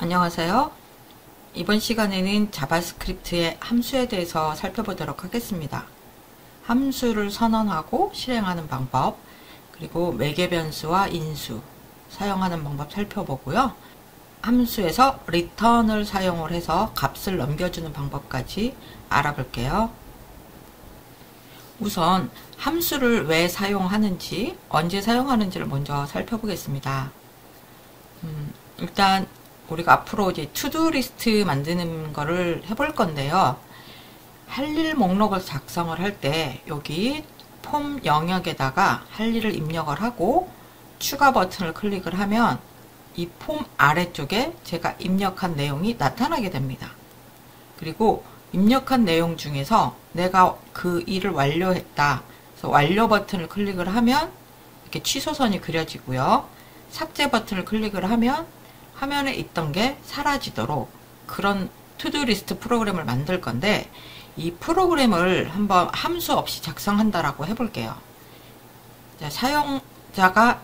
안녕하세요. 이번 시간에는 자바스크립트의 함수에 대해서 살펴보도록 하겠습니다. 함수를 선언하고 실행하는 방법, 그리고 매개 변수와 인수 사용하는 방법 살펴보고요. 함수에서 return을 사용을 해서 값을 넘겨주는 방법까지 알아볼게요. 우선 함수를 왜 사용하는지, 언제 사용하는지를 먼저 살펴보겠습니다. 일단 우리가 앞으로 이제 투두 리스트 만드는 거를 해볼 건데요. 할 일 목록을 작성을 할 때 여기 폼 영역에다가 할 일을 입력을 하고 추가 버튼을 클릭을 하면 이 폼 아래쪽에 제가 입력한 내용이 나타나게 됩니다. 그리고 입력한 내용 중에서 내가 그 일을 완료했다. 그래서 완료 버튼을 클릭을 하면 이렇게 취소선이 그려지고요. 삭제 버튼을 클릭을 하면 화면에 있던 게 사라지도록 그런 투두 리스트 프로그램을 만들 건데, 이 프로그램을 한번 함수 없이 작성한다라고 해볼게요. 자, 사용자가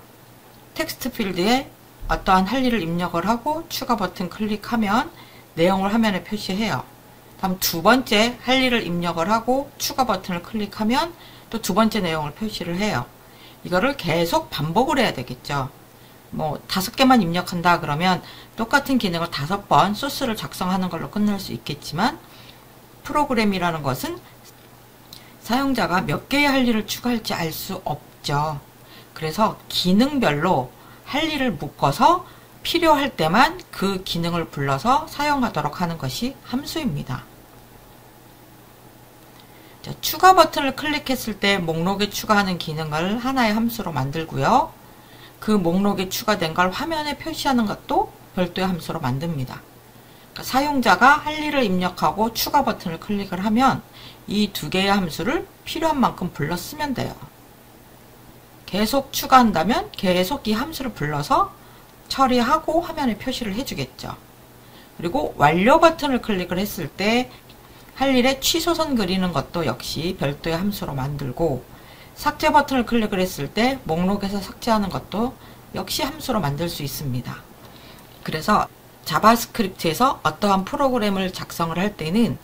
텍스트 필드에 어떠한 할 일을 입력을 하고 추가 버튼 클릭하면 내용을 화면에 표시해요. 다음 두 번째 할 일을 입력을 하고 추가 버튼을 클릭하면 또 두 번째 내용을 표시를 해요. 이거를 계속 반복을 해야 되겠죠. 뭐 5개만 입력한다 그러면 똑같은 기능을 5번 소스를 작성하는 걸로 끝날 수 있겠지만, 프로그램이라는 것은 사용자가 몇 개의 할 일을 추가할지 알 수 없죠. 그래서 기능별로 할 일을 묶어서 필요할 때만 그 기능을 불러서 사용하도록 하는 것이 함수입니다. 자, 추가 버튼을 클릭했을 때 목록에 추가하는 기능을 하나의 함수로 만들고요. 그 목록에 추가된 걸 화면에 표시하는 것도 별도의 함수로 만듭니다. 그러니까 사용자가 할 일을 입력하고 추가 버튼을 클릭을 하면 이 두 개의 함수를 필요한 만큼 불러 쓰면 돼요. 계속 추가한다면 계속 이 함수를 불러서 처리하고 화면에 표시를 해주겠죠. 그리고 완료 버튼을 클릭을 했을 때 할 일에 취소선 그리는 것도 역시 별도의 함수로 만들고, 삭제 버튼을 클릭을 했을 때 목록에서 삭제하는 것도 역시 함수로 만들 수 있습니다. 그래서 자바스크립트에서 어떠한 프로그램을 작성을 할 때는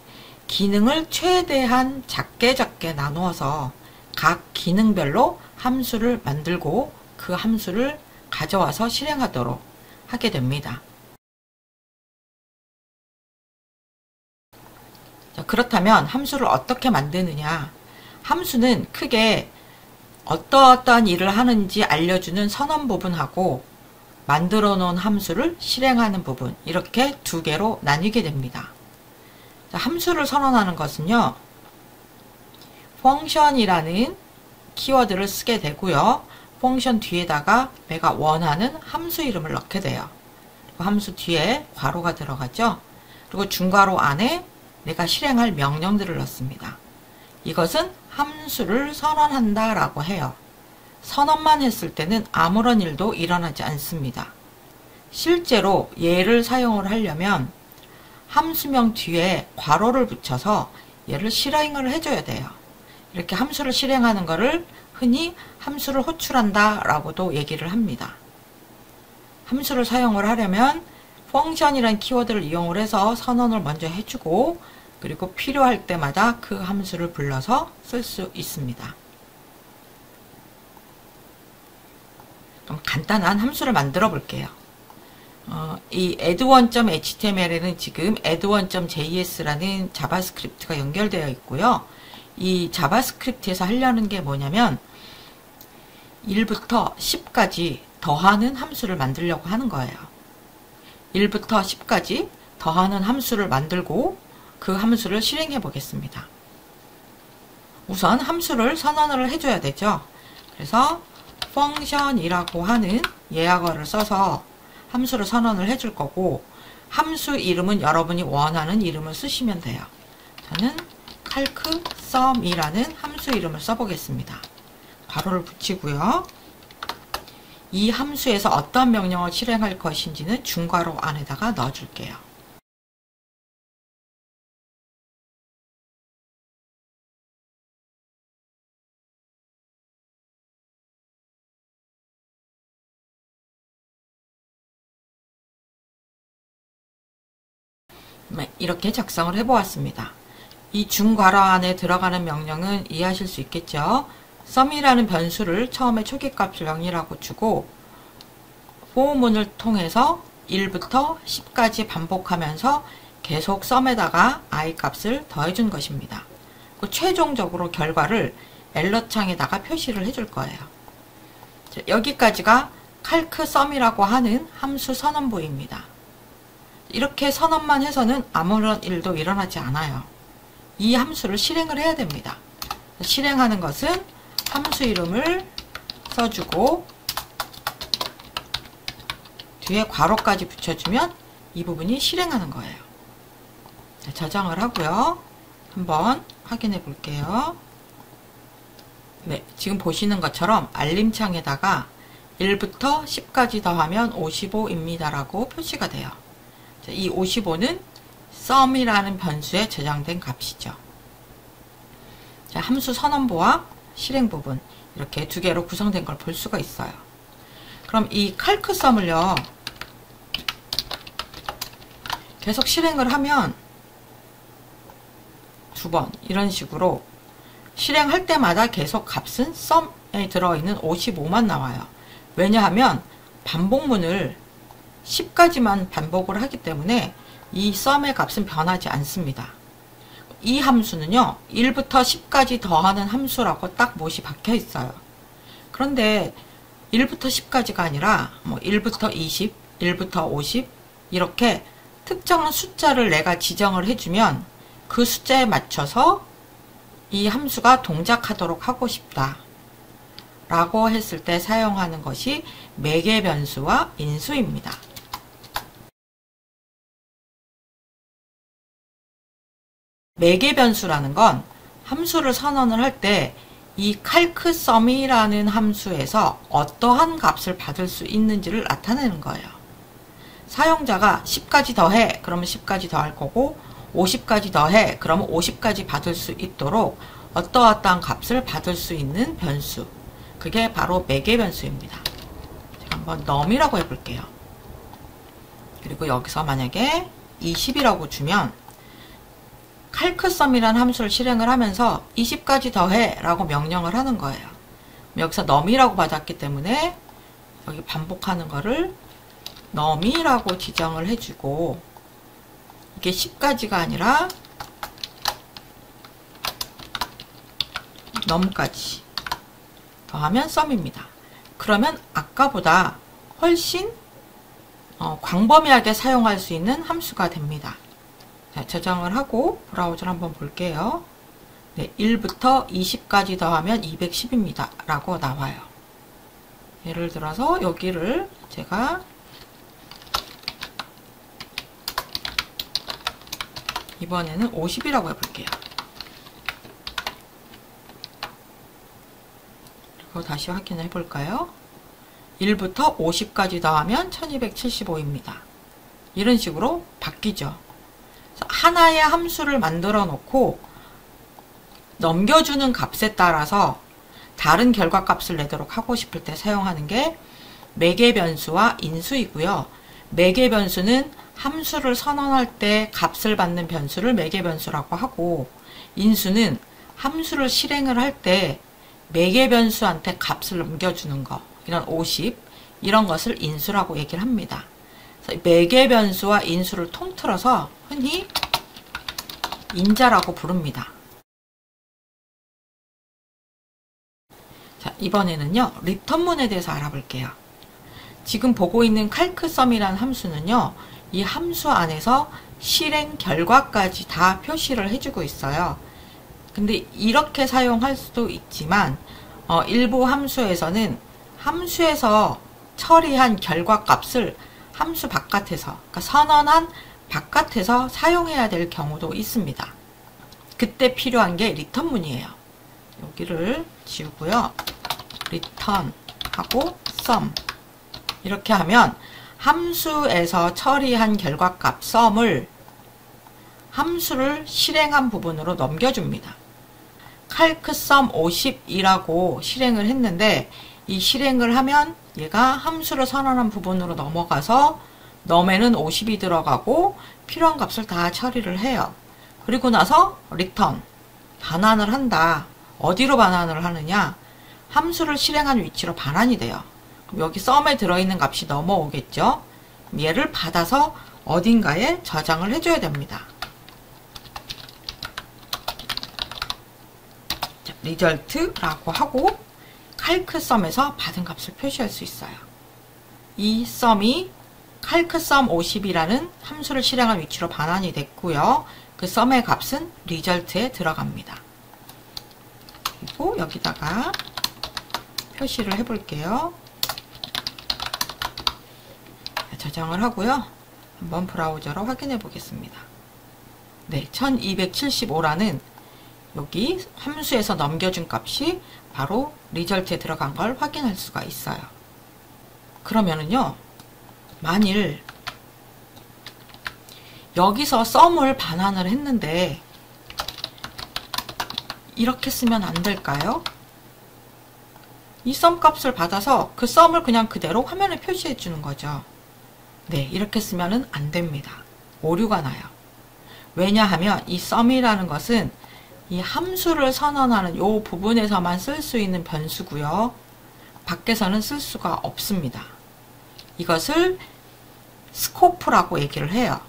기능을 최대한 작게 나누어서 각 기능별로 함수를 만들고 그 함수를 가져와서 실행하도록 하게 됩니다. 자, 그렇다면 함수를 어떻게 만드느냐? 함수는 크게 어떠한 일을 하는지 알려주는 선언 부분하고 만들어 놓은 함수를 실행하는 부분, 이렇게 두 개로 나뉘게 됩니다. 자, 함수를 선언하는 것은요, 펑션이라는 키워드를 쓰게 되고요. 펑션 뒤에다가 내가 원하는 함수 이름을 넣게 돼요. 함수 뒤에 괄호가 들어가죠. 그리고 중괄호 안에 내가 실행할 명령들을 넣습니다. 이것은 함수를 선언한다 라고 해요. 선언만 했을 때는 아무런 일도 일어나지 않습니다. 실제로 얘를 사용을 하려면 함수명 뒤에 괄호를 붙여서 얘를 실행을 해줘야 돼요. 이렇게 함수를 실행하는 것을 흔히 함수를 호출한다 라고도 얘기를 합니다. 함수를 사용을 하려면 펑션이라는 키워드를 이용을 해서 선언을 먼저 해주고, 그리고 필요할 때마다 그 함수를 불러서 쓸 수 있습니다. 그럼 간단한 함수를 만들어 볼게요. 이 add1.html에는 지금 add1.js라는 자바스크립트가 연결되어 있고요. 이 자바스크립트에서 하려는 게 뭐냐면 1부터 10까지 더하는 함수를 만들려고 하는 거예요. 1부터 10까지 더하는 함수를 만들고 그 함수를 실행해 보겠습니다. 우선 함수를 선언을 해줘야 되죠. 그래서 function이라고 하는 예약어를 써서 함수를 선언을 해줄 거고, 함수 이름은 여러분이 원하는 이름을 쓰시면 돼요. 저는 calcsum이라는 함수 이름을 써보겠습니다. 괄호를 붙이고요. 이 함수에서 어떤 명령을 실행할 것인지는 중괄호 안에다가 넣어줄게요. 이렇게 작성을 해보았습니다. 이 중괄호 안에 들어가는 명령은 이해하실 수 있겠죠? sum이라는 변수를 처음에 초기값을 0이라고 주고 for문을 통해서 1부터 10까지 반복하면서 계속 sum에다가 i 값을 더해준 것입니다. 최종적으로 결과를 엘러 창에다가 표시를 해줄 거예요. 여기까지가 calc sum이라고 하는 함수 선언부입니다. 이렇게 선언만 해서는 아무런 일도 일어나지 않아요. 이 함수를 실행을 해야 됩니다. 실행하는 것은 함수 이름을 써주고 뒤에 괄호까지 붙여주면 이 부분이 실행하는 거예요. 저장을 하고요. 한번 확인해 볼게요. 네, 지금 보시는 것처럼 알림창에다가 1부터 10까지 더하면 55입니다 라고 표시가 돼요. 이 55는 sum이라는 변수에 저장된 값이죠. 자, 함수 선언부와 실행 부분 이렇게 두 개로 구성된 걸 볼 수가 있어요. 그럼 이 calc sum을요 계속 실행을 하면 두 번 이런 식으로 실행할 때마다 계속 값은 sum에 들어있는 55만 나와요. 왜냐하면 반복문을 10까지만 반복을 하기 때문에 이 sum의 값은 변하지 않습니다. 이 함수는요 1부터 10까지 더하는 함수라고 딱 못이 박혀 있어요. 그런데 1부터 10까지가 아니라 뭐 1부터 20, 1부터 50 이렇게 특정한 숫자를 내가 지정을 해주면 그 숫자에 맞춰서 이 함수가 동작하도록 하고 싶다 라고 했을 때 사용하는 것이 매개 변수와 인수입니다. 매개 변수라는 건 함수를 선언을 할 때 이 calc sum이라는 함수에서 어떠한 값을 받을 수 있는지를 나타내는 거예요. 사용자가 10까지 더해 그러면 10까지 더할 거고 50까지 더해 그러면 50까지 받을 수 있도록 어떠한 값을 받을 수 있는 변수, 그게 바로 매개 변수입니다. 제가 한번 num이라고 해볼게요. 그리고 여기서 만약에 20이라고 주면 calc sum이라는 함수를 실행을 하면서 20까지 더해 라고 명령을 하는 거예요. 여기서 num이라고 받았기 때문에 여기 반복하는 거를 num이라고 지정을 해주고 이게 10까지가 아니라 num까지 더하면 sum입니다. 그러면 아까보다 훨씬 광범위하게 사용할 수 있는 함수가 됩니다. 자, 저장을 하고 브라우저를 한번 볼게요. 네, 1부터 20까지 더하면 210입니다 라고 나와요. 예를 들어서 여기를 제가 이번에는 50이라고 해볼게요. 그리고 다시 확인을 해볼까요? 1부터 50까지 더하면 1275입니다. 이런 식으로 바뀌죠. 하나의 함수를 만들어 놓고 넘겨주는 값에 따라서 다른 결과값을 내도록 하고 싶을 때 사용하는 게 매개 변수와 인수이고요. 매개 변수는 함수를 선언할 때 값을 받는 변수를 매개 변수라고 하고, 인수는 함수를 실행을 할 때 매개 변수한테 값을 넘겨주는 거, 이런 50 이런 것을 인수라고 얘기를 합니다. 그래서 매개 변수와 인수를 통틀어서 흔히 인자라고 부릅니다. 자, 이번에는요 리턴문에 대해서 알아볼게요. 지금 보고 있는 calc sum이라는 함수는요 이 함수 안에서 실행 결과까지 다 표시를 해주고 있어요. 근데 이렇게 사용할 수도 있지만 일부 함수에서는 함수에서 처리한 결과값을 함수 바깥에서, 그러니까 선언한 바깥에서 사용해야 될 경우도 있습니다. 그때 필요한 게 리턴문이에요. 여기를 지우고요. return 하고 sum 이렇게 하면 함수에서 처리한 결과값 sum을 함수를 실행한 부분으로 넘겨줍니다. calc sum 50이라고 실행을 했는데 이 실행을 하면 얘가 함수를 선언한 부분으로 넘어가서 num에는 50이 들어가고 필요한 값을 다 처리를 해요. 그리고 나서 return, 반환을 한다. 어디로 반환을 하느냐? 함수를 실행한 위치로 반환이 돼요. 그럼 여기 sum에 들어있는 값이 넘어오겠죠? 얘를 받아서 어딘가에 저장을 해줘야 됩니다. 자, result라고 하고 calcsum에서 받은 값을 표시할 수 있어요. 이 sum이 calcsum 50이라는 함수를 실행한 위치로 반환이 됐고요. 그 sum의 값은 result에 들어갑니다. 그리고 여기다가 표시를 해볼게요. 저장을 하고요. 한번 브라우저로 확인해 보겠습니다. 네, 1275라는 여기 함수에서 넘겨준 값이 바로 result에 들어간 걸 확인할 수가 있어요. 그러면은요, 만일 여기서 sum을 반환을 했는데 이렇게 쓰면 안 될까요? 이 sum 값을 받아서 그 sum을 그냥 그대로 화면에 표시해 주는 거죠. 네, 이렇게 쓰면은 안 됩니다. 오류가 나요. 왜냐하면 이 sum이라는 것은 이 함수를 선언하는 이 부분에서만 쓸 수 있는 변수고요. 밖에서는 쓸 수가 없습니다. 이것을 스코프라고 얘기를 해요.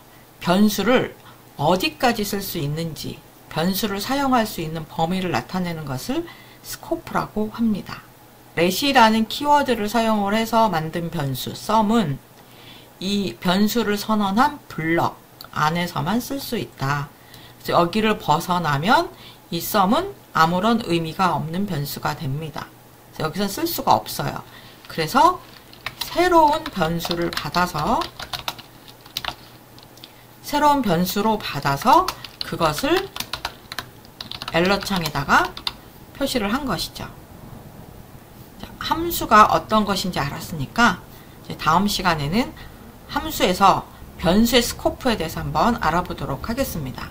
변수를 어디까지 쓸 수 있는지, 변수를 사용할 수 있는 범위를 나타내는 것을 스코프라고 합니다. let이라는 키워드를 사용을 해서 만든 변수 sum은 이 변수를 선언한 블럭 안에서만 쓸 수 있다. 그래서 여기를 벗어나면 이 sum은 아무런 의미가 없는 변수가 됩니다. 그래서 여기서 쓸 수가 없어요. 그래서 새로운 변수를 받아서 새로운 변수로 받아서 그것을 엘러 창에다가 표시를 한 것이죠. 자, 함수가 어떤 것인지 알았으니까 이제 다음 시간에는 함수에서 변수의 스코프에 대해서 한번 알아보도록 하겠습니다.